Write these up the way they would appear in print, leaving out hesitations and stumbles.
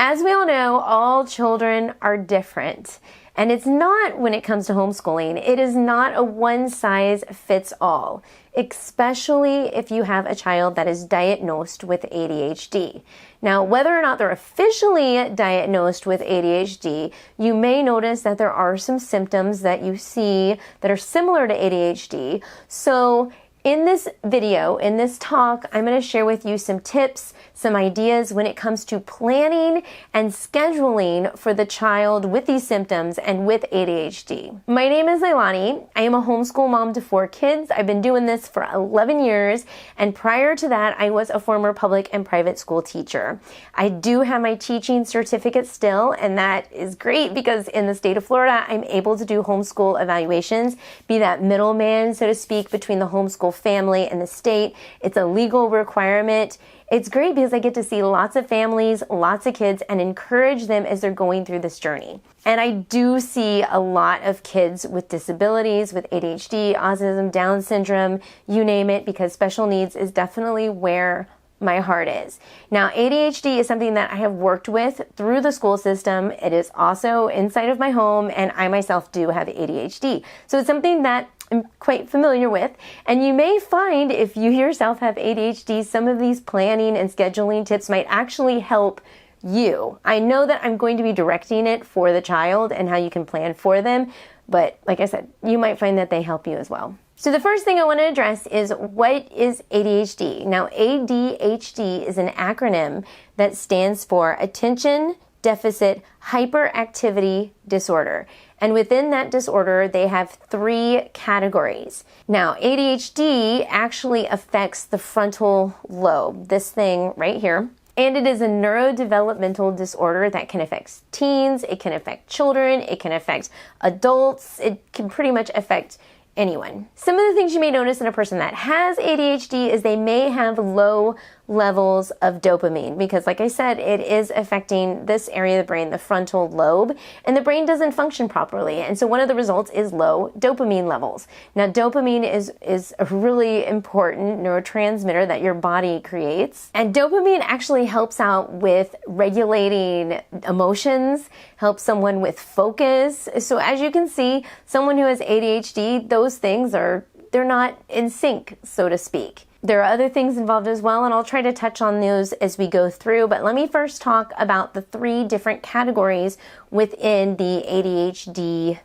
As we all know, all children are different. And it's not, when it comes to homeschooling, it is not a one-size-fits-all, especially if you have a child that is diagnosed with ADHD. Now, whether or not they're officially diagnosed with ADHD, you may notice that there are some symptoms that you see that are similar to ADHD. So in this video, in this talk, I'm going to share with you some tips, some ideas when it comes to planning and scheduling for the child with these symptoms and with ADHD. My name is Leilani. I am a homeschool mom to 4 kids. I've been doing this for 11 years, and prior to that, I was a former public and private school teacher. I do have my teaching certificate still, and that is great because in the state of Florida, I'm able to do homeschool evaluations, be that middleman, so to speak, between the homeschool family and the state. It's a legal requirement. It's great because I get to see lots of families, lots of kids, and encourage them as they're going through this journey. And I do see a lot of kids with disabilities, with ADHD, autism, Down syndrome, you name it, because special needs is definitely where my heart is. Now, ADHD is something that I have worked with through the school system. It is also inside of my home, and I myself do have ADHD. So it's something that I'm quite familiar with, and you may find if you yourself have ADHD, some of these planning and scheduling tips might actually help you. I know that I'm going to be directing it for the child and how you can plan for them, but like I said, you might find that they help you as well. So the first thing I want to address is, what is ADHD? Now, ADHD is an acronym that stands for Attention Deficit Hyperactivity Disorder. And within that disorder, they have 3 categories. Now, ADHD actually affects the frontal lobe, this thing right here. And it is a neurodevelopmental disorder that can affect teens, it can affect children, it can affect adults, it can pretty much affect anyone. Some of the things you may notice in a person that has ADHD is they may have low levels of dopamine because, like I said, it is affecting this area of the brain, the frontal lobe, and the brain doesn't function properly. And so one of the results is low dopamine levels. Now, dopamine is a really important neurotransmitter that your body creates. And dopamine actually helps out with regulating emotions, helps someone with focus. So as you can see, someone who has ADHD, those things they're not in sync, so to speak. There are other things involved as well, and I'll try to touch on those as we go through, but let me first talk about the 3 different categories within the ADHD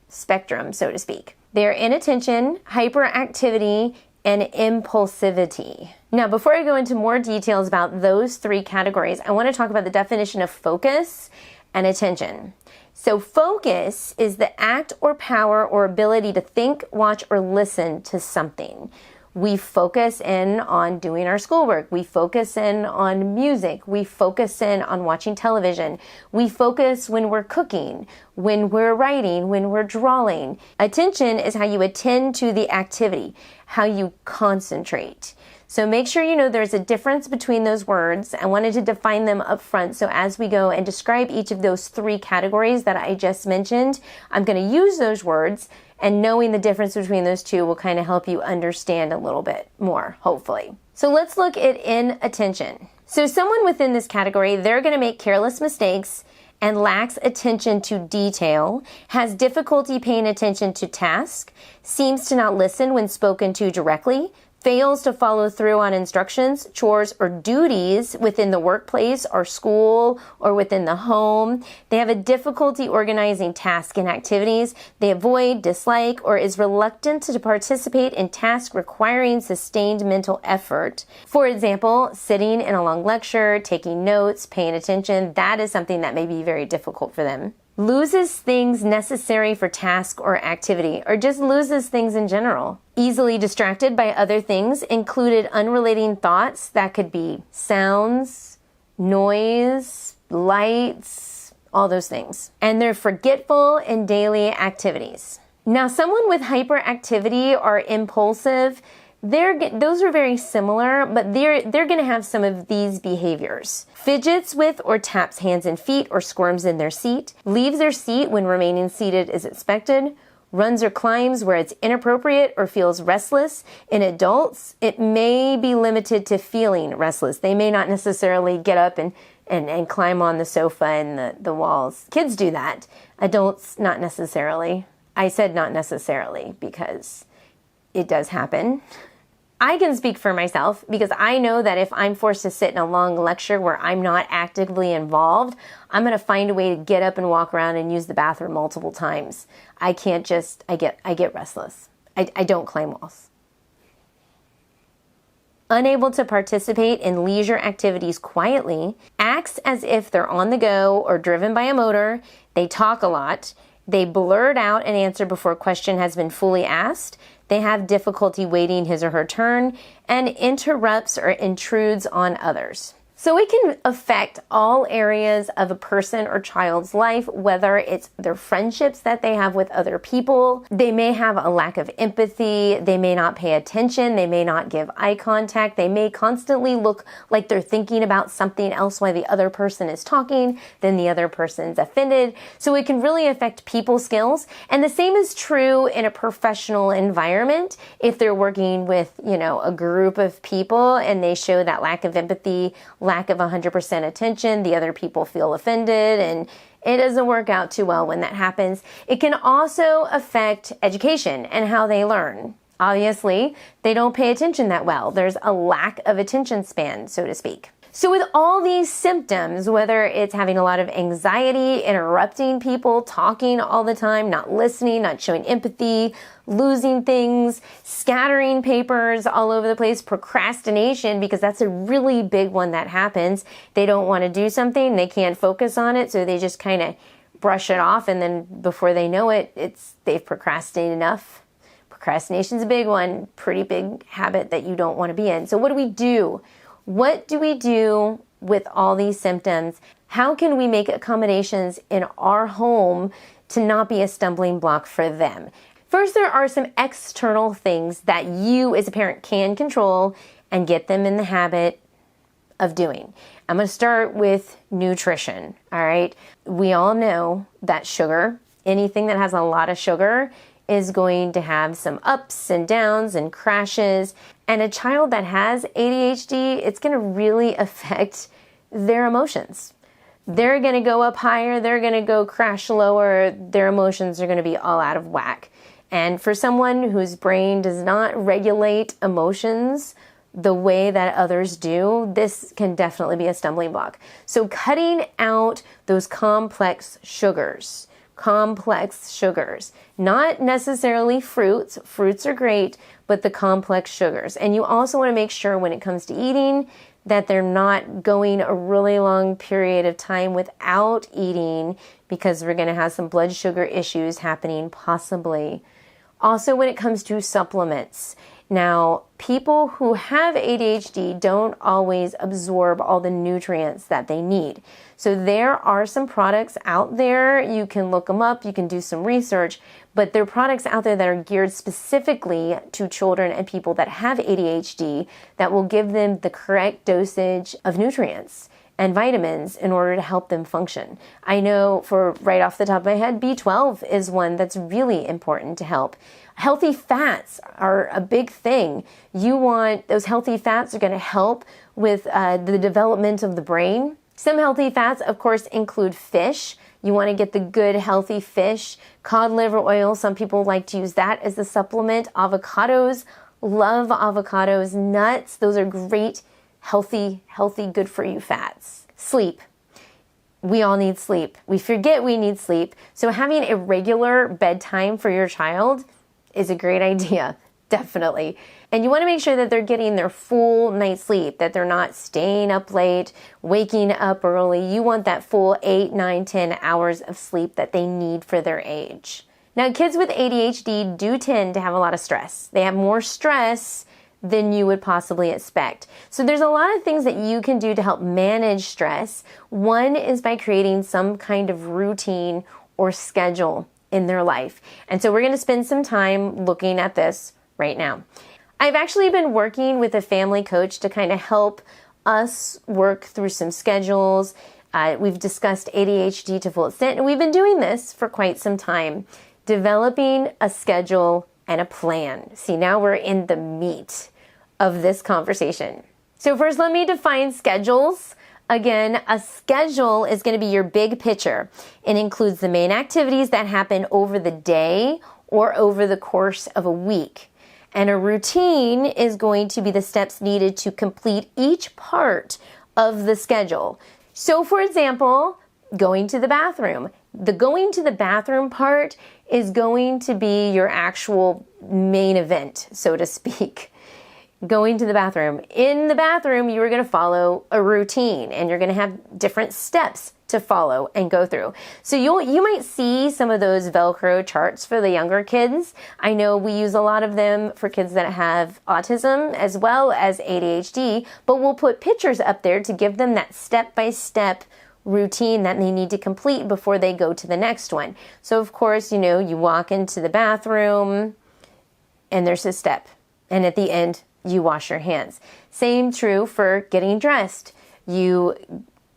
spectrum, so to speak. They're inattention, hyperactivity, and impulsivity. Now, before I go into more details about those 3 categories, I want to talk about the definition of focus and attention. So focus is the act or power or ability to think, watch, or listen to something. We focus in on doing our schoolwork. We focus in on music. We focus in on watching television. We focus when we're cooking, when we're writing, when we're drawing. Attention is how you attend to the activity, how you concentrate. So make sure you know there's a difference between those words. I wanted to define them up front. So as we go and describe each of those 3 categories that I just mentioned, I'm going to use those words, and knowing the difference between those 2 will kind of help you understand a little bit more, hopefully. So let's look at inattention. So someone within this category, they're going to make careless mistakes and lacks attention to detail, has difficulty paying attention to tasks, seems to not listen when spoken to directly, fails to follow through on instructions, chores, or duties within the workplace or school or within the home. They have a difficulty organizing tasks and activities. They avoid, dislike, or is reluctant to participate in tasks requiring sustained mental effort. For example, sitting in a long lecture, taking notes, paying attention, that is something that may be very difficult for them. Loses things necessary for task or activity, or just loses things in general. Easily distracted by other things, included unrelating thoughts that could be sounds, noise, lights, all those things. And they're forgetful in daily activities. Now, someone with hyperactivity or impulsive, those are very similar, but they're going to have some of these behaviors. Fidgets with or taps hands and feet or squirms in their seat, leaves their seat when remaining seated is expected, runs or climbs where it's inappropriate or feels restless. In adults, it may be limited to feeling restless. They may not necessarily get up and and climb on the sofa and the walls. Kids do that. Adults, not necessarily. I said not necessarily because it does happen. I can speak for myself because I know that if I'm forced to sit in a long lecture where I'm not actively involved, I'm going to find a way to get up and walk around and use the bathroom multiple times. I can't just, I get restless. I don't climb walls. Unable to participate in leisure activities quietly, acts as if they're on the go or driven by a motor. They talk a lot. They blurt out an answer before a question has been fully asked. They have difficulty waiting his or her turn and interrupts or intrudes on others. So it can affect all areas of a person or child's life, whether it's their friendships that they have with other people. They may have a lack of empathy. They may not pay attention. They may not give eye contact. They may constantly look like they're thinking about something else while the other person is talking, then the other person's offended. So it can really affect people skills. And the same is true in a professional environment. If they're working with, a group of people and they show that lack of empathy, lack of 100% attention, the other people feel offended, and it doesn't work out too well when that happens. It can also affect education and how they learn. Obviously, they don't pay attention that well. There's a lack of attention span, so to speak. So with all these symptoms, whether it's having a lot of anxiety, interrupting people, talking all the time, not listening, not showing empathy, losing things, scattering papers all over the place, procrastination, because that's a really big one that happens. They don't want to do something, they can't focus on it, so they just kind of brush it off, and then before they know it, they've procrastinated enough. Procrastination's a big one, pretty big habit that you don't want to be in. So what do we do? What do we do with all these symptoms? How can we make accommodations in our home to not be a stumbling block for them? First, there are some external things that you as a parent can control and get them in the habit of doing. I'm going to start with nutrition, all right? We all know that sugar, anything that has a lot of sugar, is going to have some ups and downs and crashes. And a child that has ADHD, it's going to really affect their emotions. They're going to go up higher, they're going to go crash lower, their emotions are going to be all out of whack. And for someone whose brain does not regulate emotions the way that others do, this can definitely be a stumbling block. So cutting out those complex sugars, not necessarily fruits. Fruits are great, but the complex sugars. And you also want to make sure when it comes to eating that they're not going a really long period of time without eating, because we're going to have some blood sugar issues happening possibly. Also, when it comes to supplements. Now, people who have ADHD don't always absorb all the nutrients that they need. So there are some products out there. You can look them up. You can do some research. But there are products out there that are geared specifically to children and people that have ADHD that will give them the correct dosage of nutrients and vitamins in order to help them function. I know for right off the top of my head, B12 is one that's really important to help. Healthy fats are a big thing. Those healthy fats are going to help with the development of the brain. Some healthy fats, of course, include fish. You want to get the good, healthy fish. Cod liver oil, some people like to use that as a supplement. Avocados, love avocados. Nuts, those are great, healthy, good for you fats. Sleep. We all need sleep. We forget we need sleep. So having a regular bedtime for your child is a great idea, definitely. And you want to make sure that they're getting their full night's sleep, that they're not staying up late, waking up early. You want that full 8, 9, 10 hours of sleep that they need for their age. Now, kids with ADHD do tend to have a lot of stress. They have more stress than you would possibly expect. So there's a lot of things that you can do to help manage stress. One is by creating some kind of routine or schedule in their life. And so we're going to spend some time looking at this right now. I've actually been working with a family coach to kind of help us work through some schedules. We've discussed ADHD to full extent, and we've been doing this for quite some time, developing a schedule and a plan. See, now we're in the meat of this conversation. So first, let me define schedules. Again, a schedule is going to be your big picture. It includes the main activities that happen over the day or over the course of a week. And a routine is going to be the steps needed to complete each part of the schedule. So for example, going to the bathroom. The going to the bathroom part is going to be your actual main event, so to speak. Going to the bathroom. In the bathroom, you are going to follow a routine and you're going to have different steps to follow and go through. So you might see some of those Velcro charts for the younger kids. I know we use a lot of them for kids that have autism as well as ADHD, but we'll put pictures up there to give them that step-by-step routine that they need to complete before they go to the next one. So of course, you walk into the bathroom and there's a step. And at the end, you wash your hands. Same true for getting dressed. You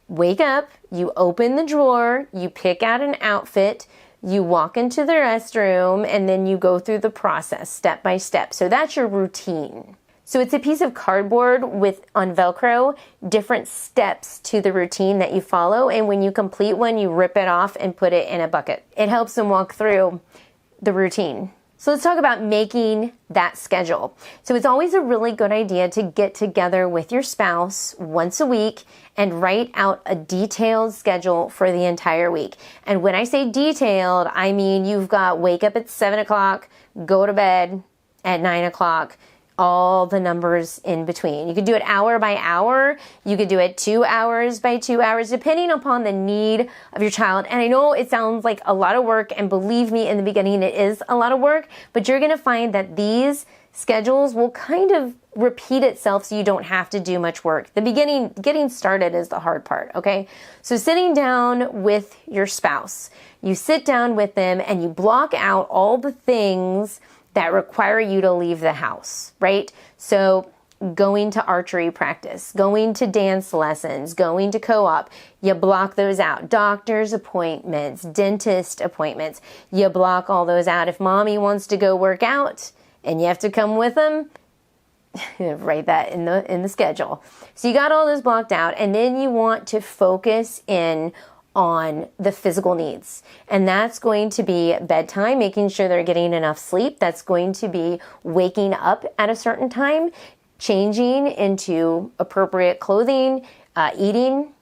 wake up, you open the drawer, you pick out an outfit, you walk into the restroom, and then you go through the process step by step. So that's your routine. So it's a piece of cardboard with, on Velcro, different steps to the routine that you follow. And when you complete one, you rip it off and put it in a bucket. It helps them walk through the routine. So let's talk about making that schedule. So it's always a really good idea to get together with your spouse once a week and write out a detailed schedule for the entire week. And when I say detailed, I mean you've got wake up at 7 o'clock, go to bed at 9 o'clock, all the numbers in between. You could do it hour by hour. You could do it 2 hours by 2 hours, depending upon the need of your child. And I know it sounds like a lot of work, and believe me, in the beginning, it is a lot of work, but you're going to find that these schedules will kind of repeat itself so you don't have to do much work. The beginning, getting started is the hard part, okay? So sitting down with your spouse, you sit down with them and you block out all the things that require you to leave the house, right? So going to archery practice, going to dance lessons, going to co-op, you block those out. Doctor's appointments, dentist appointments, you block all those out. If mommy wants to go work out and you have to come with them, write that in the schedule. So you got all those blocked out, and then you want to focus in on the physical needs. And that's going to be bedtime, making sure they're getting enough sleep. That's going to be waking up at a certain time, changing into appropriate clothing, eating,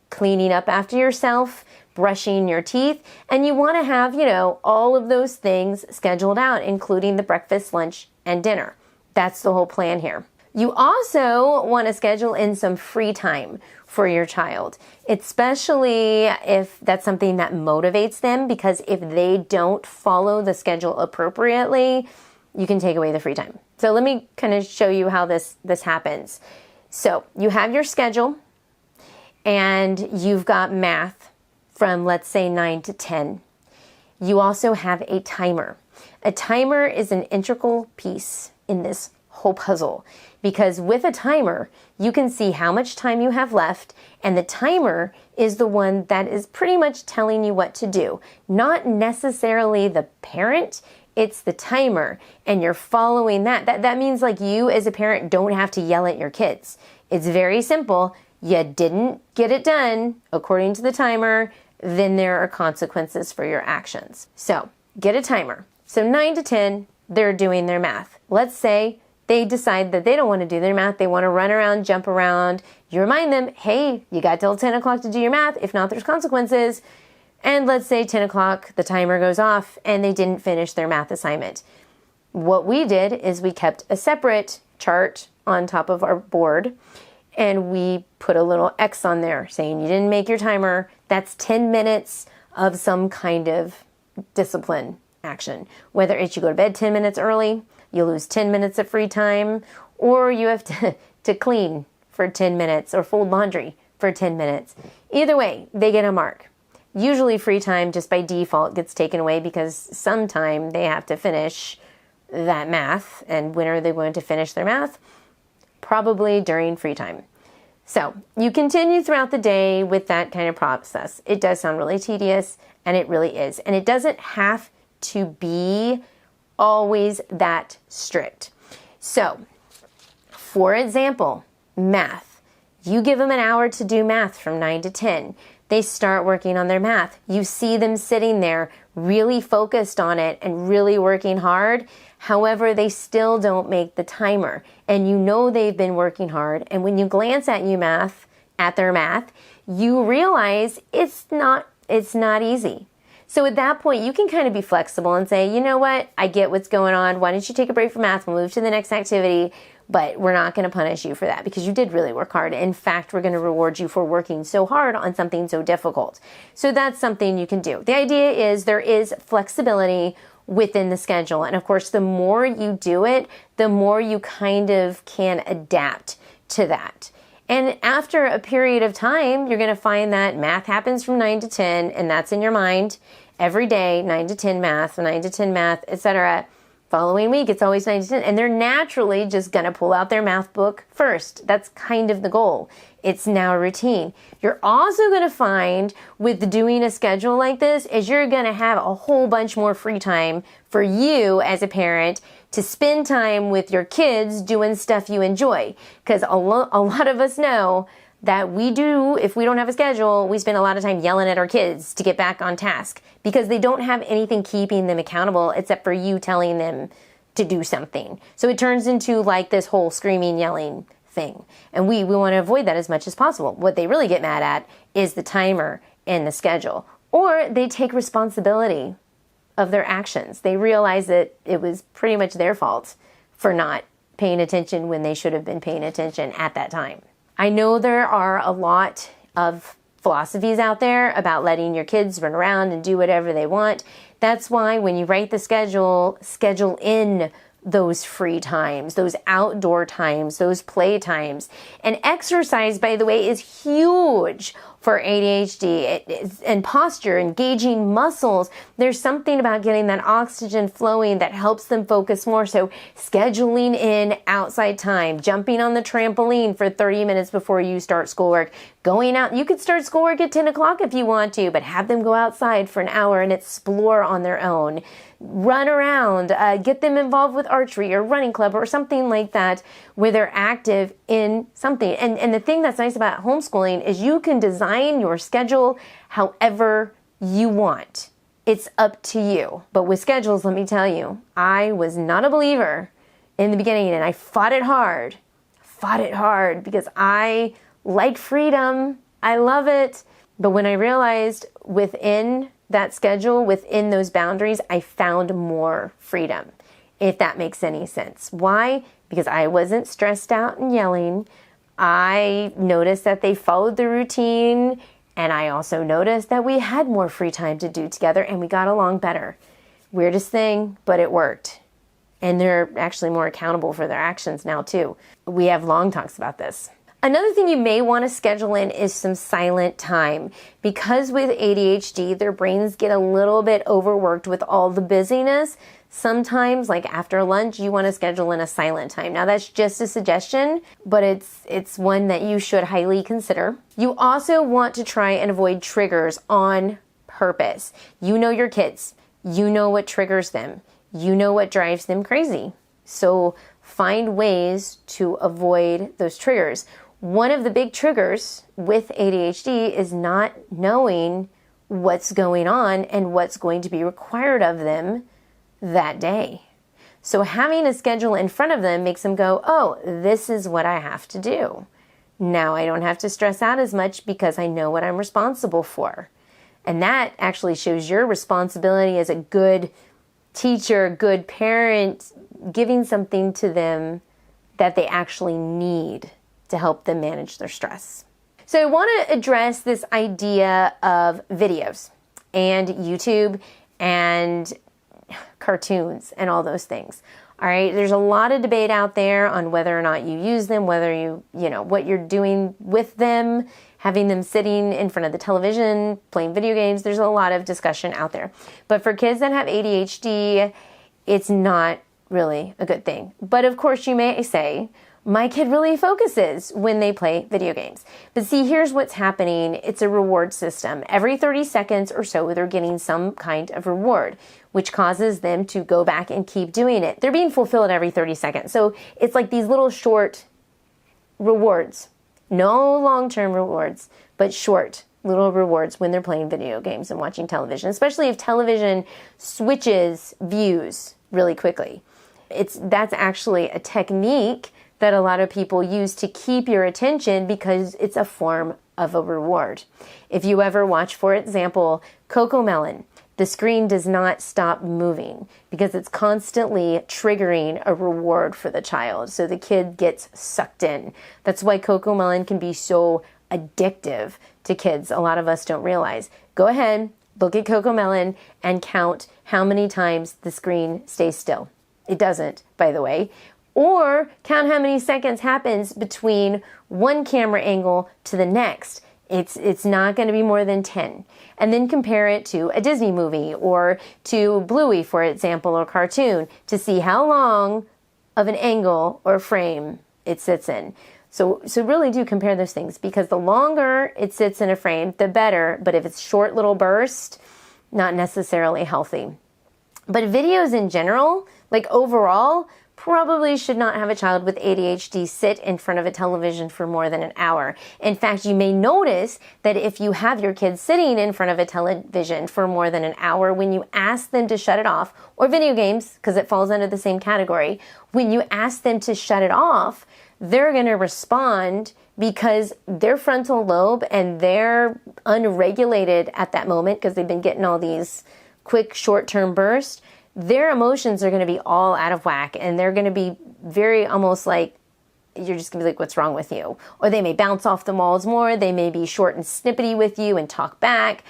cleaning up after yourself, brushing your teeth. And you want to have, all of those things scheduled out, including the breakfast, lunch, and dinner. That's the whole plan here. You also want to schedule in some free time for your child, especially if that's something that motivates them, because if they don't follow the schedule appropriately, you can take away the free time. So let me kind of show you how this happens. So you have your schedule and you've got math from, let's say, 9 to 10. You also have a timer. A timer is an integral piece in this whole puzzle, because with a timer, you can see how much time you have left, and the timer is the one that is pretty much telling you what to do. Not necessarily the parent, it's the timer, and you're following that. That means like you as a parent don't have to yell at your kids. It's very simple. You didn't get it done according to the timer, then there are consequences for your actions. So get a timer. So 9 to 10, they're doing their math. Let's say they decide that they don't want to do their math. They want to run around, jump around. You remind them, hey, you got till 10 o'clock to do your math. If not, there's consequences. And let's say 10 o'clock, the timer goes off and they didn't finish their math assignment. What we did is we kept a separate chart on top of our board, and we put a little X on there saying you didn't make your timer. That's 10 minutes of some kind of discipline action. Whether it's you go to bed 10 minutes early, you lose 10 minutes of free time, or you have to clean for 10 minutes or fold laundry for 10 minutes. Either way, they get a mark. Usually free time just by default gets taken away because sometime they have to finish that math. And when are they going to finish their math? Probably during free time. So you continue throughout the day with that kind of process. It does sound really tedious, and it really is. And it doesn't have to be always that strict. So, for example, math. You give them an hour to do math from 9 to 10. They start working on their math. You see them sitting there really focused on it and really working hard. However, they still don't make the timer. And you know they've been working hard. And when you glance at their math, you realize it's not easy. So at that point, you can kind of be flexible and say, you know what, I get what's going on. Why don't you take a break from math? We'll move to the next activity, but we're not going to punish you for that because you did really work hard. In fact, we're going to reward you for working so hard on something so difficult. So that's something you can do. The idea is there is flexibility within the schedule. And of course, the more you do it, the more you kind of can adapt to that. And after a period of time, you're going to find that math happens from 9 to 10, and that's in your mind every day, 9 to 10 math, 9 to 10 math, etc. Following week, it's always 9 to 10. And they're naturally just going to pull out their math book first. That's kind of the goal. It's now a routine. You're also going to find with doing a schedule like this is you're going to have a whole bunch more free time for you as a parent to spend time with your kids doing stuff you enjoy. Because a lot of us know that we do, if we don't have a schedule, we spend a lot of time yelling at our kids to get back on task because they don't have anything keeping them accountable except for you telling them to do something. So it turns into like this whole screaming, yelling thing. And we want to avoid that as much as possible. What they really get mad at is the timer and the schedule. Or they take responsibility of their actions. They realize that it was pretty much their fault for not paying attention when they should have been paying attention at that time. I know there are a lot of philosophies out there about letting your kids run around and do whatever they want. That's why when you write the schedule in those free times, those outdoor times, those play times. And exercise, by the way, is huge for ADHD and posture, engaging muscles. There's something about getting that oxygen flowing that helps them focus more. So scheduling in outside time, jumping on the trampoline for 30 minutes before you start schoolwork, going out. You could start schoolwork at 10 o'clock if you want to, but have them go outside for an hour and explore on their own. Run around, get them involved with archery or running club or something like that where they're active in something. And the thing that's nice about homeschooling is you can design your schedule however you want. It's up to you. But with schedules, let me tell you, I was not a believer in the beginning and I fought it hard because I like freedom. I love it. But when I realized within that schedule, within those boundaries, I found more freedom, if that makes any sense. Why? Because I wasn't stressed out and yelling. I noticed that they followed the routine, and I also noticed that we had more free time to do together, and we got along better. Weirdest thing, but it worked. And they're actually more accountable for their actions now, too. We have long talks about this. Another thing you may want to schedule in is some silent time. Because with ADHD, their brains get a little bit overworked with all the busyness. Sometimes, like after lunch, you want to schedule in a silent time. Now, that's just a suggestion, but it's one that you should highly consider. You also want to try and avoid triggers on purpose. You know your kids. You know what triggers them. You know what drives them crazy. So find ways to avoid those triggers. One of the big triggers with ADHD is not knowing what's going on and what's going to be required of them that day. So having a schedule in front of them makes them go, oh, this is what I have to do. Now I don't have to stress out as much because I know what I'm responsible for. And that actually shows your responsibility as a good teacher, good parent, giving something to them that they actually need to help them manage their stress. So I want to address this idea of videos and YouTube and cartoons and all those things. All right, there's a lot of debate out there on whether or not you use them, whether you know, what you're doing with them, having them sitting in front of the television, playing video games. There's a lot of discussion out there. But for kids that have ADHD, it's not really a good thing. But of course, you may say, my kid really focuses when they play video games. But see, here's what's happening. It's a reward system. Every 30 seconds or so, they're getting some kind of reward, which causes them to go back and keep doing it. They're being fulfilled every 30 seconds. So it's like these little short rewards No long-term rewards, but short little rewards when they're playing video games and watching television, especially if television switches views really quickly. That's actually a technique that a lot of people use to keep your attention because it's a form of a reward. If you ever watch, for example, Cocomelon, the screen does not stop moving because it's constantly triggering a reward for the child. So the kid gets sucked in. That's why Cocomelon can be so addictive to kids. A lot of us don't realize. Go ahead, look at Cocomelon and count how many times the screen stays still. It doesn't, by the way. Or count how many seconds happens between one camera angle to the next. It's not going to be more than 10. And then compare it to a Disney movie or to Bluey, for example, or cartoon to see how long of an angle or frame it sits in. So really do compare those things, because the longer it sits in a frame, the better. But if it's short little burst, not necessarily healthy. But videos in general, like overall, probably should not have a child with ADHD sit in front of a television for more than an hour. In fact, you may notice that if you have your kids sitting in front of a television for more than an hour, when you ask them to shut it off, or video games, because it falls under the same category, when you ask them to shut it off, they're going to respond because their frontal lobe, and they're unregulated at that moment because they've been getting all these quick short-term bursts. Their emotions are going to be all out of whack, and they're going to be very almost like, you're just going to be like, what's wrong with you? Or they may bounce off the walls more. They may be short and snippety with you and talk back.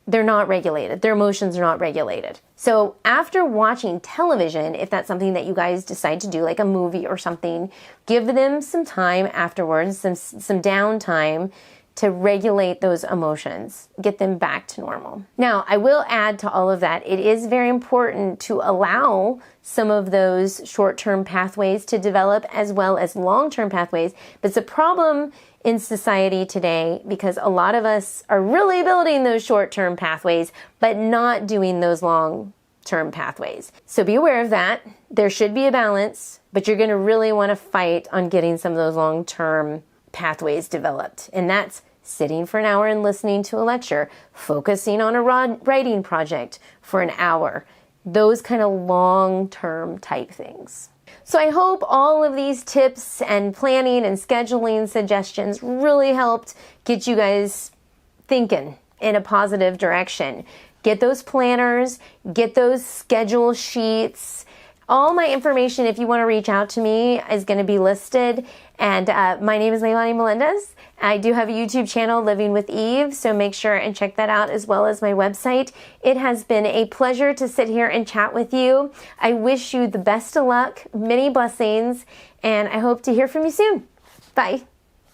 They're not regulated. Their emotions are not regulated. So after watching television, if that's something that you guys decide to do, like a movie or something, give them some time afterwards, some downtime to regulate those emotions, get them back to normal. Now, I will add to all of that, it is very important to allow some of those short-term pathways to develop as well as long-term pathways. But it's a problem in society today because a lot of us are really building those short-term pathways, but not doing those long-term pathways. So be aware of that. There should be a balance, but you're gonna really wanna fight on getting some of those long-term pathways developed. And that's sitting for an hour and listening to a lecture, focusing on a writing project for an hour, those kind of long-term type things. So I hope all of these tips and planning and scheduling suggestions really helped get you guys thinking in a positive direction. Get those planners, get those schedule sheets. All my information, if you want to reach out to me, is going to be listed. And my name is Leilani Melendez. I do have a YouTube channel, Living with Eve, so make sure and check that out as well as my website. It has been a pleasure to sit here and chat with you. I wish you the best of luck, many blessings, and I hope to hear from you soon. Bye.